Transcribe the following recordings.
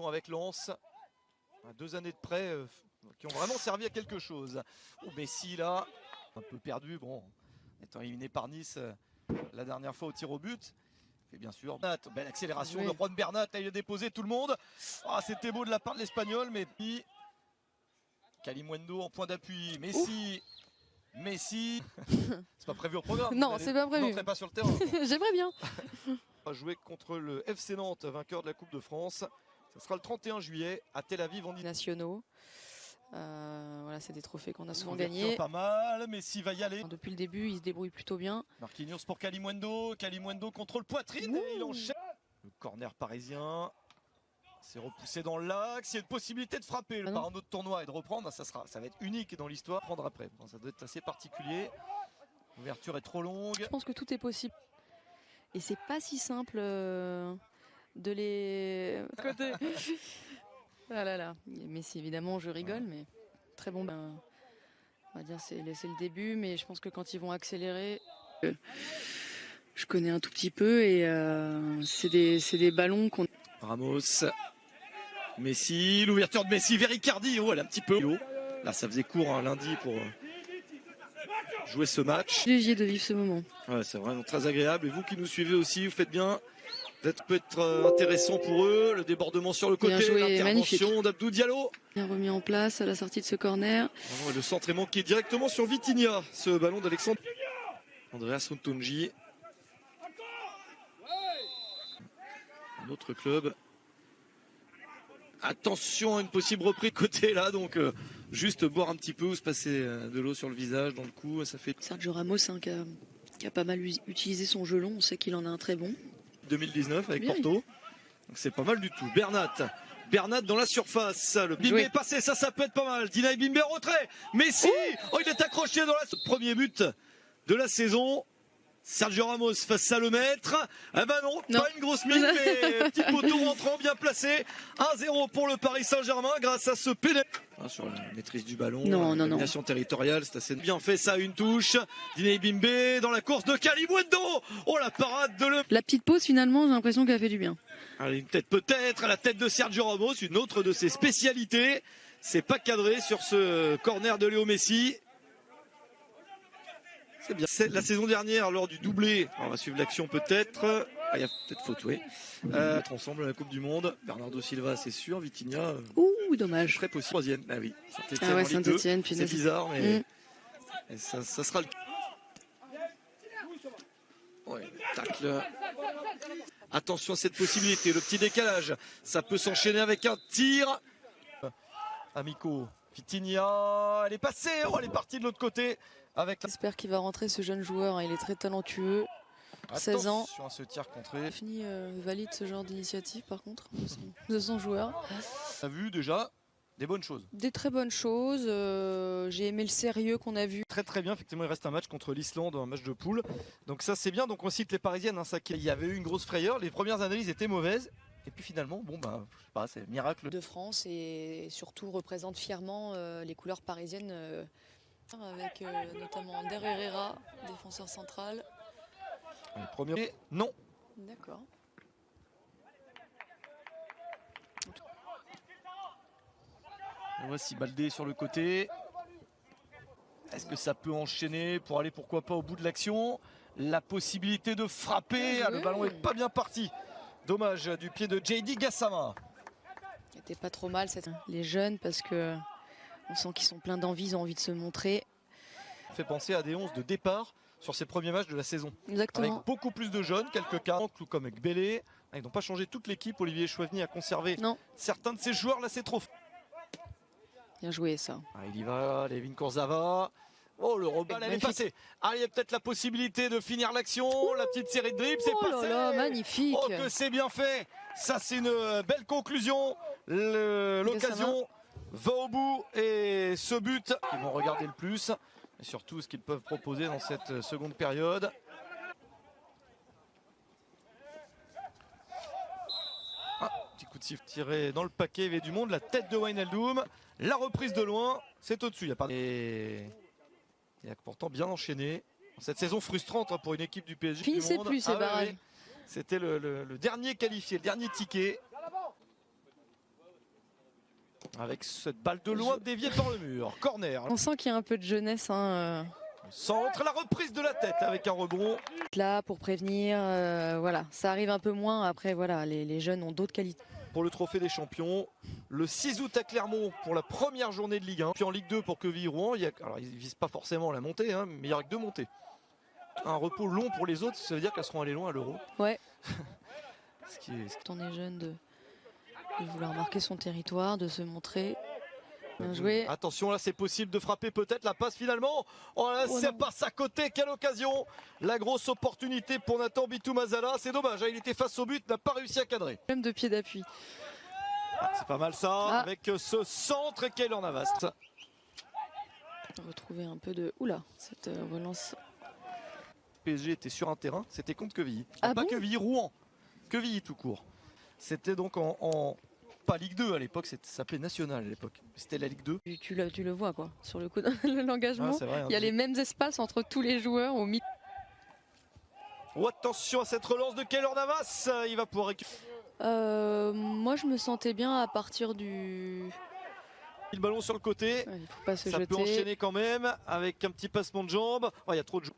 Avec Lens, 2 années de prêt qui ont vraiment servi à quelque chose. Oh, Messi là, un peu perdu, bon, étant éliminé par Nice la dernière fois au tir au but. Et bien sûr, belle accélération de Juan Bernat, là il a déposé tout le monde. Ah, c'était beau de la part de l'Espagnol, mais puis Kalimuendo en point d'appui, Messi. Messi, c'est pas prévu au programme. Non, c'est pas prévu. Vous n'entrez pas sur le terrain. J'aimerais bien. On va jouer contre le FC Nantes, vainqueur de la Coupe de France. Ce sera le 31 juillet à Tel Aviv en nationaux. Voilà, c'est des trophées qu'on a souvent gagnés. Pas mal, Messi va y aller. Depuis le début, il se débrouille plutôt bien. Marquinhos pour Kalimuendo. Kalimuendo contrôle poitrine. Et il enchaîne. Le corner parisien. C'est repoussé dans l'axe. Il y a une possibilité de frapper par un autre tournoi et de reprendre. Ça va être unique dans l'histoire. Prendre après. Bon, ça doit être assez particulier. L'ouverture est trop longue. Je pense que tout est possible. Et c'est pas si simple de les côté. Ah là là. Messi, évidemment, je rigole, mais très bon. On va dire c'est le début, mais je pense que quand ils vont accélérer, je connais un tout petit peu et c'est des ballons qu'on. Ramos, Messi, l'ouverture de Messi vers Icardi. Oh, elle est un petit peu haut. Là, ça faisait court lundi pour jouer ce match. Léger de vivre ce moment. Ouais, c'est vraiment très agréable. Et vous qui nous suivez aussi, vous faites bien. Peut être intéressant pour eux. Le débordement sur le côté, l'intervention d'Abdou Diallo. Bien remis en place à la sortie de ce corner. Le centre est manqué directement sur Vitinha. Ce ballon d'Alexandre Andreas Ntonji. Un autre club. Attention à une possible reprise côté là, donc juste boire un petit peu ou se passer de l'eau sur le visage, dans le cou, ça fait. Sergio Ramos qui a pas mal utilisé son gelon, on sait qu'il en a un très bon. 2019 avec Porto, donc c'est pas mal du tout. Bernat dans la surface, le Bimbe est passé, ça peut être pas mal. Dinaï Bimbe retrait, Messi, il est accroché dans le premier but de la saison. Sergio Ramos face à le maître. Ah bah non, pas une grosse mine, mais petit poteau rentrant bien placé. 1-0 pour le Paris Saint-Germain grâce à ce pénalty. Sur la maîtrise du ballon, la domination territoriale, c'est assez bien fait ça, une touche. Dinaï Bimbe dans la course de Kalimuendo. Oh la parade de le. La petite pause finalement, j'ai l'impression qu'elle a fait du bien. Allez, une tête peut-être à la tête de Sergio Ramos, une autre de ses spécialités. C'est pas cadré sur ce corner de Léo Messi. C'est bien. La saison dernière, lors du doublé, on va suivre l'action peut-être. Il y a peut-être faute, oui. Ensemble à la Coupe du Monde. Bernardo Silva, c'est sûr. Vitinha. Ouh, dommage. Très possible. Troisième. Ah oui. Saint-Etienne. C'est bizarre, mais ça sera le. Ouais, tacle. Attention à cette possibilité. Le petit décalage. Ça peut s'enchaîner avec un tir. Amico. Vitinha. Elle est passée. Oh, elle est partie de l'autre côté. J'espère qu'il va rentrer ce jeune joueur, il est très talentueux, 16 ans. Sur ce tir contré. Fini valide ce genre d'initiative par contre de son joueur. On a vu déjà des bonnes choses. Des très bonnes choses, j'ai aimé le sérieux qu'on a vu. Très bien, effectivement il reste un match contre l'Islande, un match de poule. Donc ça c'est bien, donc on cite les Parisiennes, il y avait eu une grosse frayeur, les premières analyses étaient mauvaises. Et puis finalement, bon bah, je sais pas, c'est le miracle. De France et surtout représente fièrement les couleurs parisiennes. Avec notamment Ander Herrera, défenseur central. Le premier, non. D'accord. Voici Baldé sur le côté. Est-ce que ça peut enchaîner pour aller pourquoi pas au bout de l'action? La possibilité de frapper, le ballon est pas bien parti. Dommage du pied de JD Gassama. C'était pas trop mal les jeunes parce que on sent qu'ils sont pleins d'envie, ils ont envie de se montrer. Ça fait penser à des 11 de départ sur ces premiers matchs de la saison. Exactement. Avec beaucoup plus de jeunes, quelques cas, comme avec Bélé. Ils n'ont pas changé toute l'équipe. Olivier Chouaveni a conservé certains de ses joueurs. Là, c'est trop. Bien joué ça. Il y va, Levin Kurzawa. Oh, le rebond, elle est passée. Il y a peut-être la possibilité de finir l'action. La petite série de dribbles, c'est passé. Là, magnifique. Oh, que c'est bien fait. Ça, c'est une belle conclusion. L'occasion va au bout et ce but qu'ils vont regarder le plus et surtout ce qu'ils peuvent proposer dans cette seconde période. Petit coup de sifflet tiré dans le paquet, il y avait du monde, la tête de Wijnaldum, la reprise de loin, c'est au-dessus, il n'y a pas de... Et il a pourtant bien enchaîné. Cette saison frustrante pour une équipe du PSG. Finissez plus ces barrages. C'était le dernier qualifié, le dernier ticket. Avec cette balle de loin déviée par le mur. Corner. On sent qu'il y a un peu de jeunesse. Centre, la reprise de la tête avec un rebond. Là pour prévenir, voilà, ça arrive un peu moins. Après voilà, les jeunes ont d'autres qualités. Pour le trophée des champions, le 6 août à Clermont pour la première journée de Ligue 1. Puis en Ligue 2 pour Quevilly-Rouen. Alors ils ne visent pas forcément la montée, hein, mais il n'y aura que 2 montées. Un repos long pour les autres, ça veut dire qu'elles seront allées loin à l'Euro. Ouais. Quand on est jeune de vouloir marquer son territoire, de se montrer. Bien joué. Attention, là c'est possible de frapper peut-être la passe finalement. Oh là, ça passe à côté, quelle occasion. La grosse opportunité pour Nathan Bitou-Mazala. C'est dommage, il était face au but, n'a pas réussi à cadrer. Même de pied d'appui. C'est pas mal ça, avec ce centre et Keylor Navas. Retrouver un peu de... Oula, cette relance... PSG était sur un terrain, c'était contre Quevilly. Ah pas bon Quevilly, Rouen. Quevilly tout court. C'était donc en pas Ligue 2 à l'époque, ça s'appelait National à l'époque. C'était la Ligue 2. Tu le vois quoi, sur le coup de l'engagement. Vrai, hein, il y a les mêmes espaces entre tous les joueurs au milieu. Oh, attention à cette relance de Keylor Navas, il va pouvoir récupérer. Moi je me sentais bien à partir du... Le ballon sur le côté, il faut pas se ça jeter. peut enchaîner quand même avec un petit passement de jambes. Oh, il y a trop de joueurs.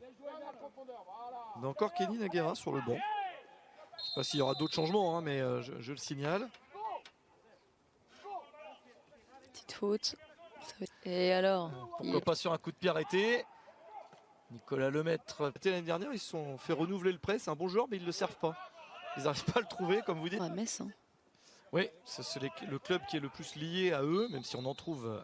On a encore Kenny Naguera sur le banc. Je ne sais pas s'il y aura d'autres changements, hein, mais je le signale. Petite faute. Et alors pourquoi pas sur un coup de pied arrêté. Nicolas Lemaître, l'année dernière, ils se sont fait renouveler le prêt. C'est un bon joueur, mais ils ne le servent pas. Ils n'arrivent pas à le trouver, comme vous dites. Metz, hein. Oui, c'est le club qui est le plus lié à eux, même si on en trouve